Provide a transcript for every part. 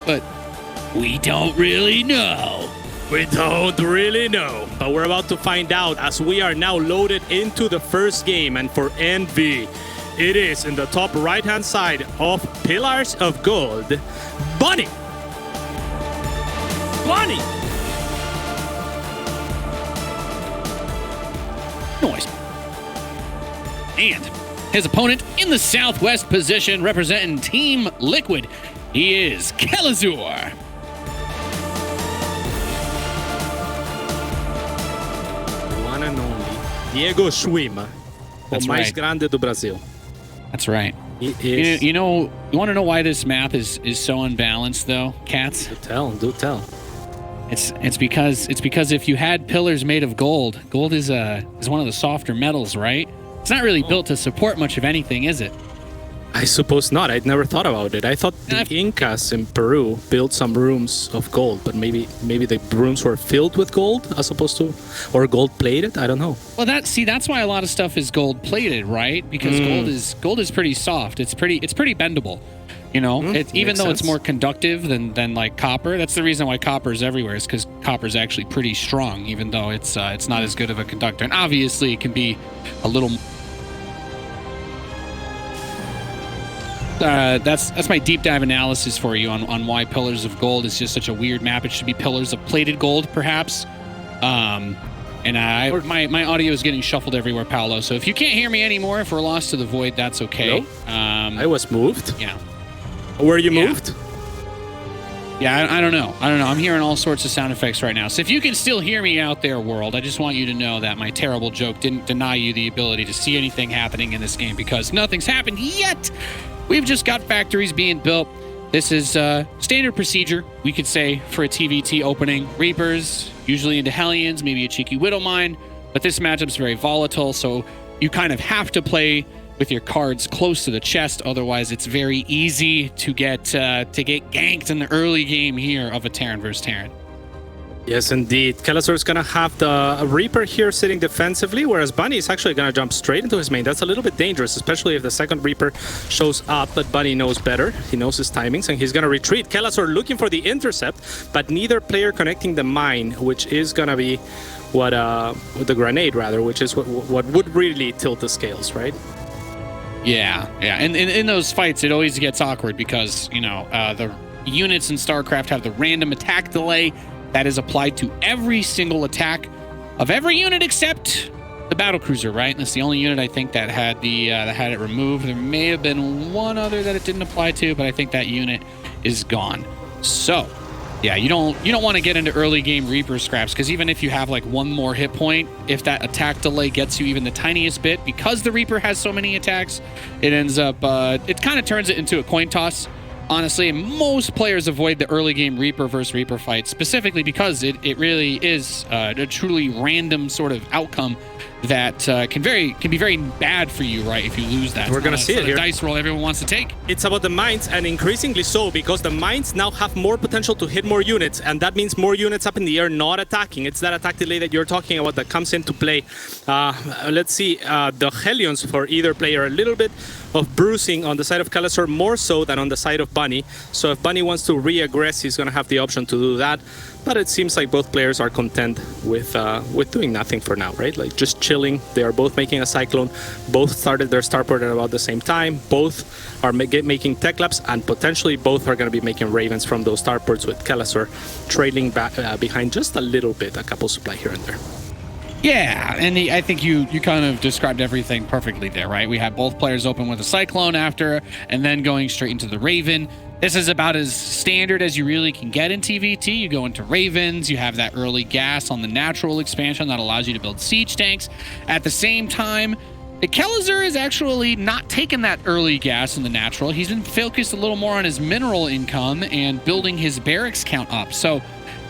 but we don't really know. We don't really know, but we're about to find out as we are now loaded into the first game. And for NV, it is in the top right-hand side of Pillars of Gold. Bunny! Bunny! Noise. And his opponent in the southwest position representing Team Liquid, he is Kelazhur. One and only Diego Schwima, o mais right. grande do Brasil. That's right. He is. You want to know why this map is so unbalanced, though, Cats? Do tell. It's because if you had pillars made of gold is one of the softer metals, right? It's not really built to support much of anything, is it? I suppose not. I'd never thought about it. I thought the Incas in Peru built some rooms of gold, but maybe the rooms were filled with gold as opposed to, or gold plated. I don't know. Well, that's why a lot of stuff is gold plated, right? Because gold is pretty soft. It's pretty bendable. You know, even though sense. it's more conductive than like copper. That's the reason why copper is everywhere, is because copper is actually pretty strong, even though it's not as good of a conductor. And obviously, it can be a little. That's my deep dive analysis for you on why Pillars of Gold is just such a weird map. It should be Pillars of Plated Gold, perhaps. And my audio is getting shuffled everywhere, Paolo. So if you can't hear me anymore, if we're lost to the void, that's okay. Nope. I was moved. Yeah. Were you moved? Yeah, I don't know. I'm hearing all sorts of sound effects right now. So if you can still hear me out there, world, I just want you to know that my terrible joke didn't deny you the ability to see anything happening in this game, because nothing's happened yet. We've just got factories being built. This is standard procedure, we could say, for a TVT opening. Reapers, usually into Hellions, maybe a cheeky Widow Mine, but this matchup's very volatile, so you kind of have to play with your cards close to the chest, otherwise it's very easy to get ganked in the early game here of a Terran versus Terran. Yes, indeed. Kelazhur is going to have the Reaper here sitting defensively, whereas Bunny is actually going to jump straight into his main. That's a little bit dangerous, especially if the second Reaper shows up, but Bunny knows better. He knows his timings, and he's going to retreat. Kelazhur looking for the intercept, but neither player connecting the mine, which is going to be what the grenade, rather, which is what would really tilt the scales, right? Yeah. And in those fights, it always gets awkward because, the units in StarCraft have the random attack delay that is applied to every single attack of every unit except the battlecruiser, right? And that's the only unit I think that had it removed. There may have been one other that it didn't apply to, but I think that unit is gone. So, yeah, you don't want to get into early game Reaper scraps, because even if you have like one more hit point, if that attack delay gets you even the tiniest bit, because the Reaper has so many attacks, it ends up it kind of turns it into a coin toss. Honestly, most players avoid the early game Reaper versus Reaper fight, specifically because it really is a truly random sort of outcome that can be very bad for you, right? If you lose that, we're gonna see it here. Dice roll everyone wants to take. It's about the mines, and increasingly so, because the mines now have more potential to hit more units, and that means more units up in the air not attacking. It's that attack delay that you're talking about that comes into play. Let's see, the Hellions for either player, a little bit of bruising on the side of Kelazhur, more so than on the side of Bunny. So if Bunny wants to re-aggress, he's going to have the option to do that. But it seems like both players are content with doing nothing for now, right? Like just chilling. They are both making a Cyclone. Both started their starport at about the same time. Both are making tech laps, and potentially both are going to be making Ravens from those starports, with Kelazhur trailing back behind just a little bit, a couple supply here and there. Yeah, and I think you kind of described everything perfectly there, right? We have both players open with a Cyclone after, and then going straight into the Raven. This is about as standard as you really can get in TVT. You go into Ravens, you have that early gas on the natural expansion that allows you to build siege tanks. At the same time, Kelazhur is actually not taking that early gas in the natural. He's been focused a little more on his mineral income and building his barracks count up. So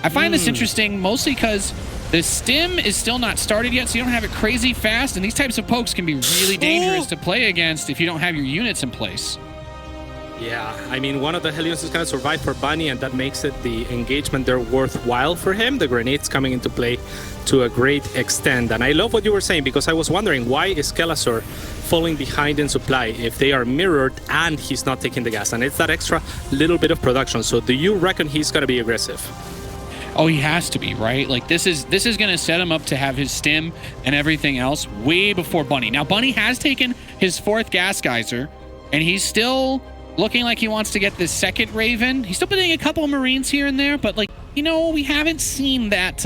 I find this interesting, mostly because the stim is still not started yet, so you don't have it crazy fast, and these types of pokes can be really dangerous to play against if you don't have your units in place. Yeah, I mean, one of the Hellions is going to survive for Bunny, and that makes it the engagement there worthwhile for him. The grenades coming into play to a great extent. And I love what you were saying, because I was wondering, why is Kelazhur falling behind in supply if they are mirrored and he's not taking the gas. And it's that extra little bit of production. So do you reckon he's going to be aggressive? Oh, he has to be, right? Like this is going to set him up to have his stim and everything else way before Bunny. Now, Bunny has taken his 4th gas geyser, and he's still looking like he wants to get this 2nd Raven. He's still putting a couple of Marines here and there, but like, you know, we haven't seen that.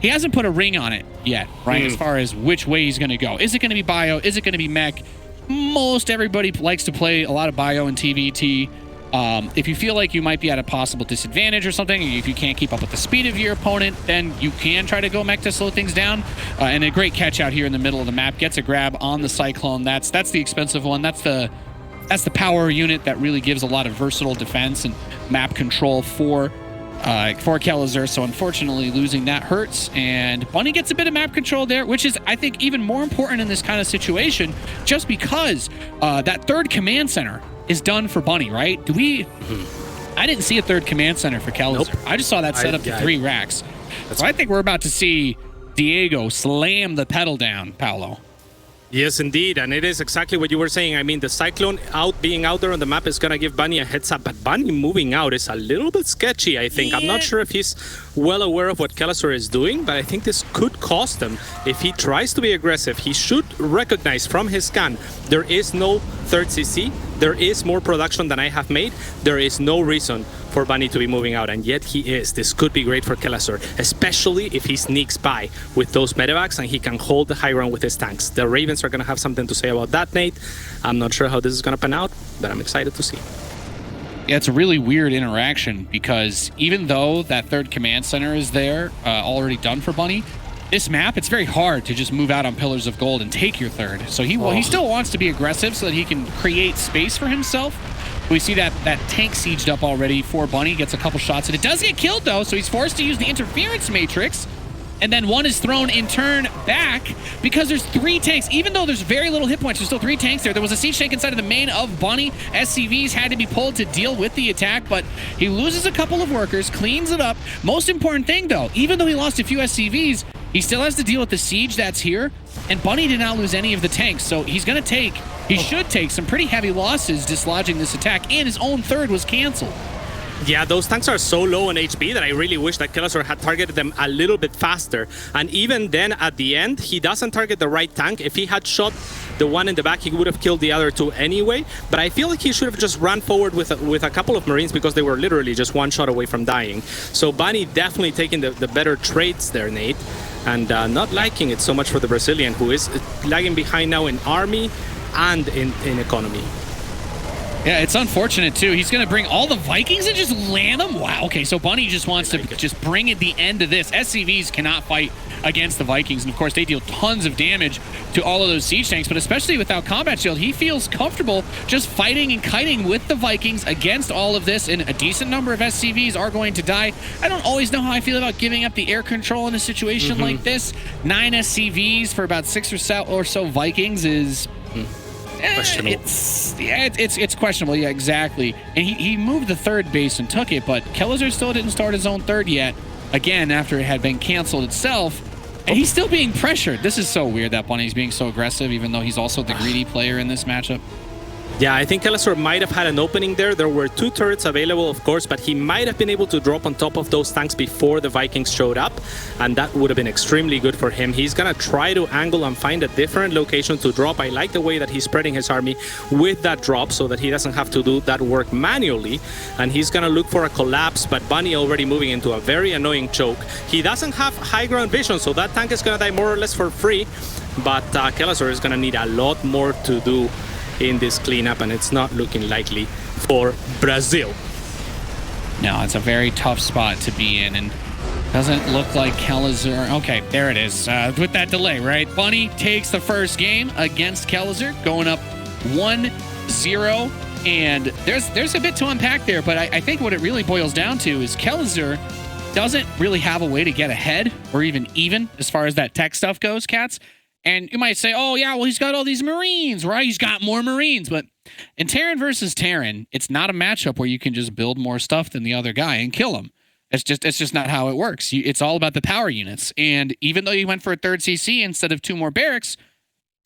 He hasn't put a ring on it yet, right? As far as which way he's going to go. Is it going to be bio? Is it going to be mech? Most everybody likes to play a lot of bio and TVT. If you feel like you might be at a possible disadvantage or something, if you can't keep up with the speed of your opponent, then you can try to go mech to slow things down. And a great catch out here in the middle of the map. Gets a grab on the Cyclone. That's the expensive one. That's the power unit that really gives a lot of versatile defense and map control for Kelazhur. So unfortunately, losing that hurts. And Bunny gets a bit of map control there, which is, I think, even more important in this kind of situation, just because that 3rd command center is done for Bunny, right? I didn't see a 3rd command center for Kelazhur. Nope. I just saw that set up to 3 racks. So I think we're about to see Diego slam the pedal down, Paolo. Yes, indeed, and it is exactly what you were saying. I mean, the Cyclone being out there on the map is going to give Bunny a heads up, but Bunny moving out is a little bit sketchy, I think. Yeah. I'm not sure if he's well aware of what Kelazhur is doing, but I think this could cost him. If he tries to be aggressive, he should recognize from his scan there is no 3rd CC, there is more production than I have made, there is no reason for Bunny to be moving out, and yet he is. This could be great for Kelazhur, especially if he sneaks by with those medevacs and he can hold the high ground with his tanks. The Ravens are going to have something to say about that, Nate. I'm not sure how this is going to pan out, but I'm excited to see. Yeah, it's a really weird interaction because even though that 3rd command center is there, already done for Bunny, this map, it's very hard to just move out on Pillars of Gold and take your 3rd. So he still wants to be aggressive so that he can create space for himself. We see that tank sieged up already for Bunny. Gets a couple shots, and it does get killed, though, so he's forced to use the interference matrix. And then one is thrown in turn back because there's 3 tanks. Even though there's very little hit points, there's still 3 tanks there. There was a siege tank inside of the main of Bunny. SCVs had to be pulled to deal with the attack, but he loses a couple of workers, cleans it up. Most important thing, though, even though he lost a few SCVs, he still has to deal with the siege that's here, and Bunny did not lose any of the tanks, so he should take some pretty heavy losses dislodging this attack, and his own 3rd was canceled. Yeah, those tanks are so low on HP that I really wish that Kelazhur had targeted them a little bit faster. And even then, at the end, he doesn't target the right tank. If he had shot the one in the back, he would have killed the other 2 anyway. But I feel like he should have just run forward with a couple of Marines because they were literally just 1 shot away from dying. So Bunny definitely taking the better traits there, Nate. And not liking it so much for the Brazilian, who is lagging behind now in army and in economy. Yeah, it's unfortunate, too. He's going to bring all the Vikings and just land them? Wow, okay, so Bunny just wants to just bring it the end of this. SCVs cannot fight against the Vikings, and of course, they deal tons of damage to all of those siege tanks, but especially without combat shield, he feels comfortable just fighting and kiting with the Vikings against all of this, and a decent number of SCVs are going to die. I don't always know how I feel about giving up the air control in a situation like this. 9 SCVs for about 6 or so Vikings is... questionable. It's questionable, yeah, exactly. And he moved the 3rd base and took it, but Kelazhur still didn't start his own 3rd yet, again, after it had been canceled itself. And he's still being pressured. This is so weird that Bunny's being so aggressive, even though he's also the greedy player in this matchup. Yeah, I think Kelazhur might have had an opening there. There were 2 turrets available, of course, but he might have been able to drop on top of those tanks before the Vikings showed up, and that would have been extremely good for him. He's going to try to angle and find a different location to drop. I like the way that he's spreading his army with that drop so that he doesn't have to do that work manually, and he's going to look for a collapse, but Bunny already moving into a very annoying choke. He doesn't have high ground vision, so that tank is going to die more or less for free, but Kelazhur is going to need a lot more to do in this cleanup, and it's not looking likely for Brazil. No, it's a very tough spot to be in, and doesn't look like Kelazhur. Okay, there it is. With that delay, right? Bunny takes the first game against Kelazhur, going up 1-0, and there's a bit to unpack there, but I think what it really boils down to is Kelazhur doesn't really have a way to get ahead or even as far as that tech stuff goes, Cats. And you might say, oh, yeah, well, he's got all these Marines, right? He's got more Marines. But in Terran versus Terran, it's not a matchup where you can just build more stuff than the other guy and kill him. It's just not how it works. It's all about the power units. And even though you went for a 3rd CC instead of 2 more barracks,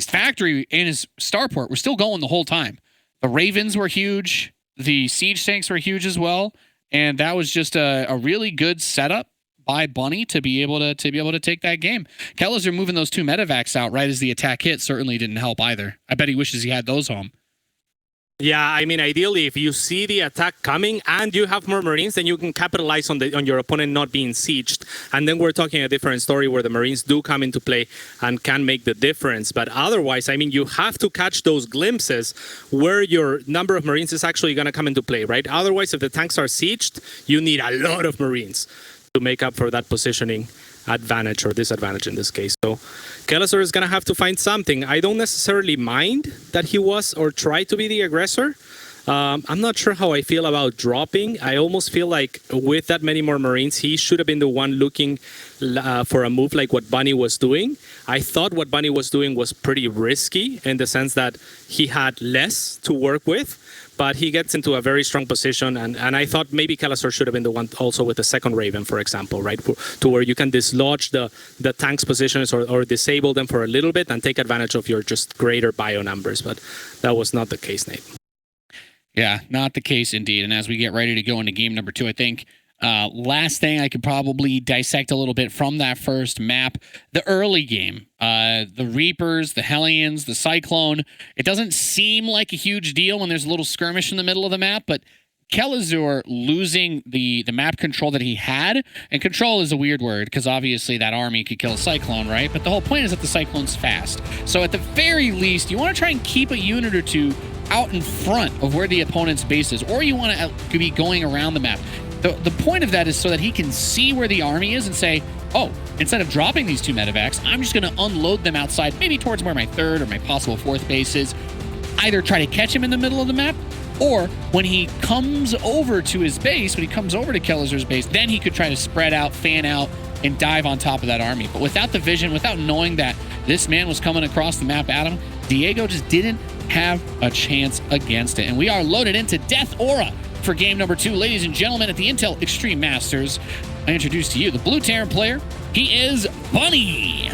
his factory and his starport were still going the whole time. The Ravens were huge. The siege tanks were huge as well. And that was just a really good setup by Bunny to be able to take that game. Kelazhur moving those 2 medevacs out right as the attack hit certainly didn't help either. I bet he wishes he had those home. Yeah, I mean, ideally, if you see the attack coming and you have more Marines, then you can capitalize on your opponent not being sieged. And then we're talking a different story where the Marines do come into play and can make the difference. But otherwise, I mean, you have to catch those glimpses where your number of Marines is actually going to come into play, right? Otherwise, if the tanks are sieged, you need a lot of Marines to make up for that positioning advantage or disadvantage in this case. So Kelazhur is going to have to find something. I don't necessarily mind that he was or tried to be the aggressor. I'm not sure how I feel about dropping. I almost feel like with that many more Marines, he should have been the one looking for a move like what Bunny was doing. I thought what Bunny was doing was pretty risky in the sense that he had less to work with, but he gets into a very strong position. And I thought maybe Kelazhur should have been the one also with the second Raven, for example, right? To where you can dislodge the tank's positions or disable them for a little bit and take advantage of your just greater bio numbers. But that was not the case, Nate. Yeah, not the case indeed. And as we get ready to go into game number 2, I think last thing I could probably dissect a little bit from that first map, the early game, the Reapers, the Hellions, the Cyclone. It doesn't seem like a huge deal when there's a little skirmish in the middle of the map, but Kelazhur losing the map control that he had, and control is a weird word because obviously that army could kill a Cyclone, right? But the whole point is that the Cyclone's fast. So at the very least, you want to try and keep a unit or two out in front of where the opponent's base is, or you want to be going around the map. The point of that is so that he can see where the army is and say, oh, instead of dropping these 2 medevacs, I'm just going to unload them outside, maybe towards where my 3rd or my possible 4th base is. Either try to catch him in the middle of the map, or when he comes over to his base, when he comes over to Kelazhur's base, then he could try to spread out, fan out, and dive on top of that army. But without the vision, without knowing that this man was coming across the map at him, Diego just didn't have a chance against it. And we are loaded into Death Aura for game number 2. Ladies and gentlemen, at the Intel Extreme Masters, I introduce to you the Blue Terran player. He is Bunny.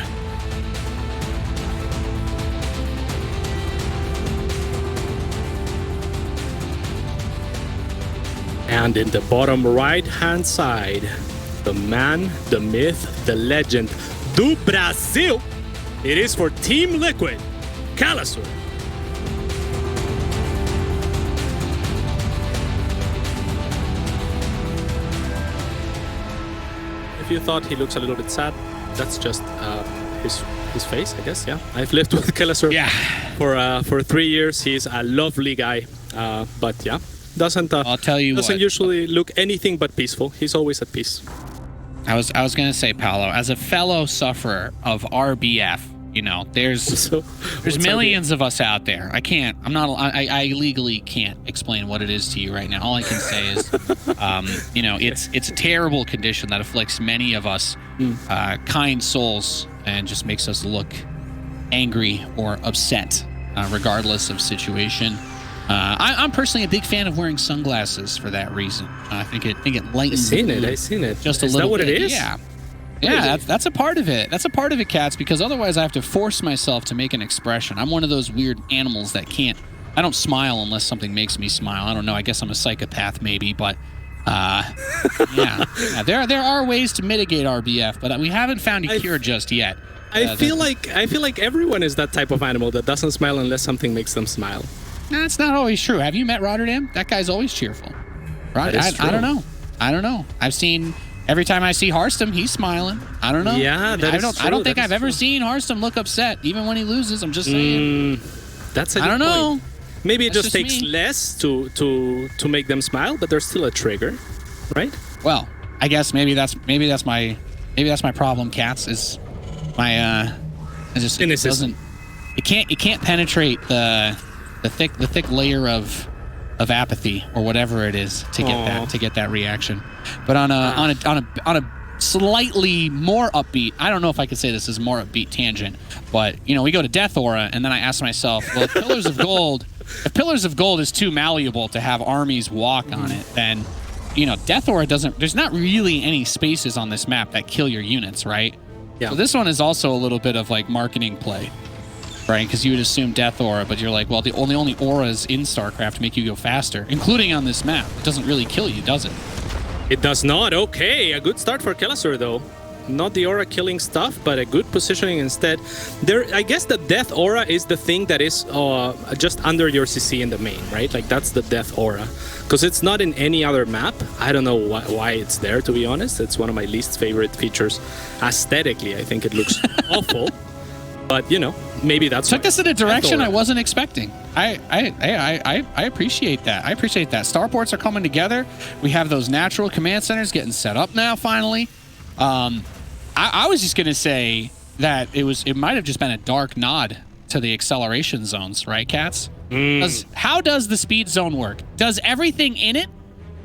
And in the bottom right-hand side, the man, the myth, the legend, do Brasil. It is for Team Liquid, Kelazhur. If you thought he looks a little bit sad, that's just his face, I guess. Yeah, I've lived with Kelazhur for 3 years. He's a lovely guy, but yeah. I'll tell you doesn't what, usually look anything but peaceful. He's always at peace. I was gonna say, Paolo, as a fellow sufferer of RBF, you know, there's millions of us out there. I legally can't explain what it is to you right now. All I can say is, you know, it's a terrible condition that afflicts many of us, kind souls, and just makes us look angry or upset, regardless of situation. I'm personally a big fan of wearing sunglasses for that reason. I think it lightens. I've seen it. Just a is little that what bit. it is? Yeah. Yeah, that's a part of it. That's a part of it, Cats, because otherwise I have to force myself to make an expression. I'm one of those weird animals that I don't smile unless something makes me smile. I don't know. I guess I'm a psychopath maybe, but yeah. There are ways to mitigate RBF, but we haven't found a cure just yet. I feel like everyone is that type of animal that doesn't smile unless something makes them smile. That's not always true. Have you met Rotterdam? That guy's always cheerful. Right? I don't know. I've seen every time I see Harstem, he's smiling. I don't know. Yeah, I don't think I've ever seen Harstem look upset, even when he loses. I'm just saying. That's a good I don't know. point. Maybe it That's just takes less to make them smile, but there's still a trigger, right? Well, I guess maybe that's my problem, Cats, is my cynicism. It can't penetrate the thick layer of apathy or whatever it is to get that reaction. But on a slightly more upbeat, I don't know if I could say this is a more upbeat tangent, but you know, we go to Death Aura and then I ask myself, well, if Pillars of Gold is too malleable to have armies walk on it, then you know, Death Aura there's not really any spaces on this map that kill your units, right? Yeah. So this one is also a little bit of like marketing play. right? Because you would assume Death Aura, but you're like, well, the only auras in StarCraft make you go faster, including on this map. It doesn't really kill you, does it? It does not. Okay, a good start for Kelazhur though. Not the aura killing stuff, but a good positioning instead. I guess the Death Aura is the thing that is just under your CC in the main, right? Like that's the Death Aura, because it's not in any other map. I don't know why it's there, to be honest. It's one of my least favorite features. Aesthetically, I think it looks awful, but you know, maybe that's took us in a direction I wasn't expecting. I appreciate that. I appreciate that. Starports are coming together. We have those natural command centers getting set up now. Finally. I was just gonna say that it might have just been a dark nod to the acceleration zones, right, Cats? How does the speed zone work? Does everything in it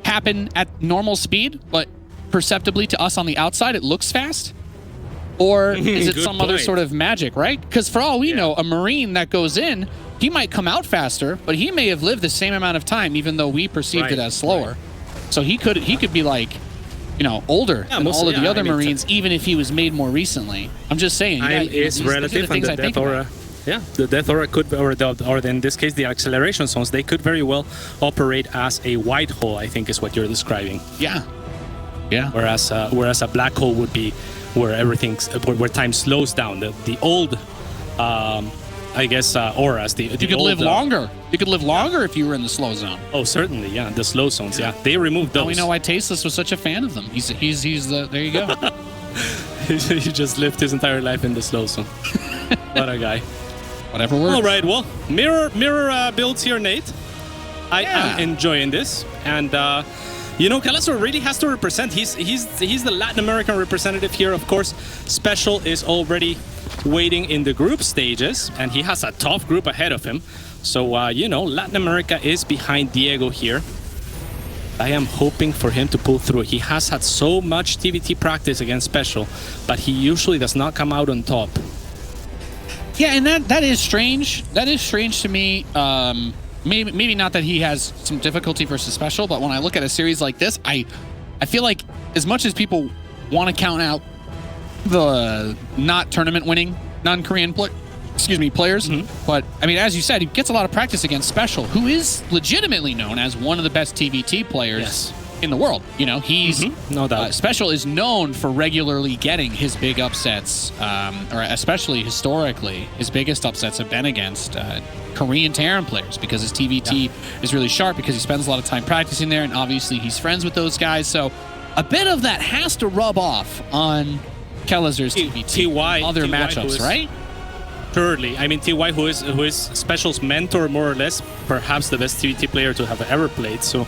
happen at normal speed, but perceptibly to us on the outside it looks fast? Or is it some other sort of magic, right? Because for all we know, a Marine that goes in, he might come out faster, but he may have lived the same amount of time, even though we perceived it as slower. So he could be like, you know, older than all of the other Marines, even if he was made more recently. I'm just saying. Time is relative, and the Death Aura. Yeah, the Death Aura could, or in this case, the acceleration zones, they could very well operate as a white hole, I think is what you're describing. Yeah. Whereas a black hole would be where where time slows down. The old, I guess, auras. You could live longer. You could live longer if you were in the slow zone. Oh, certainly, yeah. The slow zones, yeah. They removed those. Now we know why Tasteless was such a fan of them. He's the, there you go. He just lived his entire life in the slow zone. What a guy. Whatever works. All right, well, mirror builds here, Nate. I'm enjoying this, and you know, Kelazhur really has to represent. He's the Latin American representative here. Of course, Special is already waiting in the group stages, and he has a tough group ahead of him. So, you know, Latin America is behind Diego here. I am hoping for him to pull through. He has had so much TVT practice against Special, but he usually does not come out on top. Yeah, and that is strange. That is strange to me. Maybe not that he has some difficulty versus Special, but when I look at a series like this, I feel like as much as people want to count out the not tournament winning non-Korean players, but I mean, as you said, he gets a lot of practice against Special, who is legitimately known as one of the best TVT players in the world. You know, he's no doubt. Special is known for regularly getting his big upsets, or especially historically, his biggest upsets have been against Korean Terran players, because his TVT is really sharp, because he spends a lot of time practicing there, and obviously he's friends with those guys. So a bit of that has to rub off on Kelazhur's TVT, other matchups, right? Surely. I mean, TY, who is Special's mentor, more or less, perhaps the best TVT player to have ever played. So,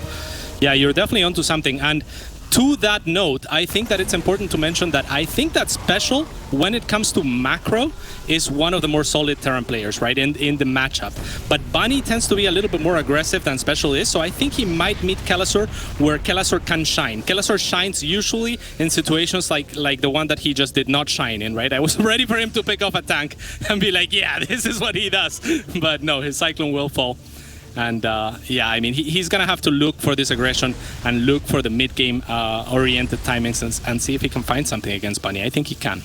yeah, you're definitely onto something. And to that note, I think that it's important to mention that I think that Special, when it comes to macro, is one of the more solid Terran players, right, in the matchup. But Bunny tends to be a little bit more aggressive than Special is, so I think he might meet Kelazhur where Kelazhur can shine. Kelazhur shines usually in situations like the one that he just did not shine in, right? I was ready for him to pick off a tank and be like, yeah, this is what he does. But no, his Cyclone will fall. And yeah, I mean, he's going to have to look for this aggression and look for the mid-game oriented timings and see if he can find something against Bunny. I think he can.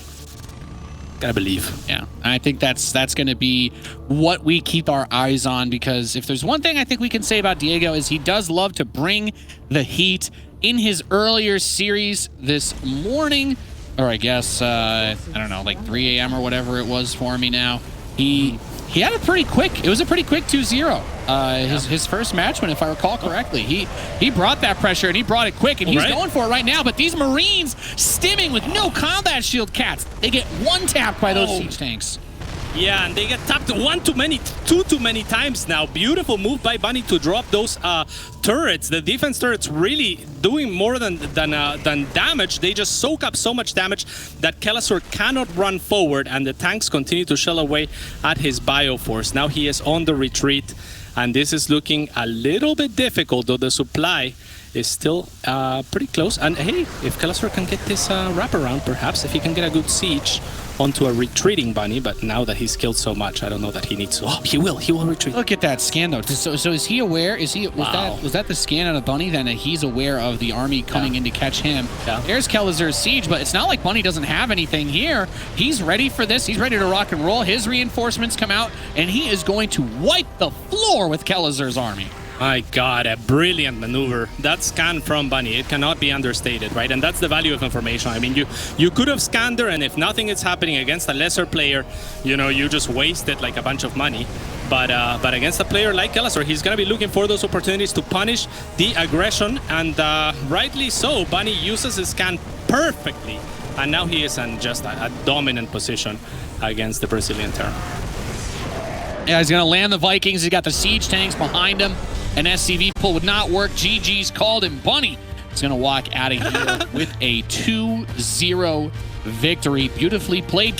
Gotta believe. Yeah, I think that's going to be what we keep our eyes on, because if there's one thing I think we can say about Diego is he does love to bring the heat. In his earlier series this morning, or I guess, I don't know, like 3 a.m. or whatever it was for me now, he had a pretty quick, it was a pretty quick 2-0. His first match win, if I recall correctly. He brought that pressure, and he brought it quick, and he's going for it right now. But these Marines stimming with no combat shield, Cats. They get one tapped by those siege tanks. Yeah, and they get tapped two too many times now. Beautiful move by Bunny to drop those turrets. The defense turrets really doing more than damage. They just soak up so much damage that Kelazhur cannot run forward, and the tanks continue to shell away at his Bioforce. Now he is on the retreat, and this is looking a little bit difficult, though the supply is still pretty close. And hey, if Kelazhur can get this wraparound, perhaps, if he can get a good siege onto a retreating bunny, but now that he's killed so much, I don't know that he needs to. Oh, he will retreat. Look at that scan though. So is he aware? Was that the scan on the bunny? Then he's aware of the army coming in to catch him. Yeah. There's Kelazhur's siege, but it's not like Bunny doesn't have anything here. He's ready for this. He's ready to rock and roll. His reinforcements come out, and he is going to wipe the floor with Kelazhur's army. My God, a brilliant maneuver. That scan from Bunny, it cannot be understated, right? And that's the value of information. I mean, you could have scanned her, and if nothing is happening against a lesser player, you know, you just wasted like a bunch of money. But against a player like Kelazhur, he's going to be looking for those opportunities to punish the aggression, and rightly so. Bunny uses his scan perfectly, and now he is in just a dominant position against the Brazilian Terran. Yeah, he's going to land the Vikings. He's got the siege tanks behind him. An SCV pull would not work. GG's called, and Bunny is going to walk out of here with a 2-0 victory. Beautifully played,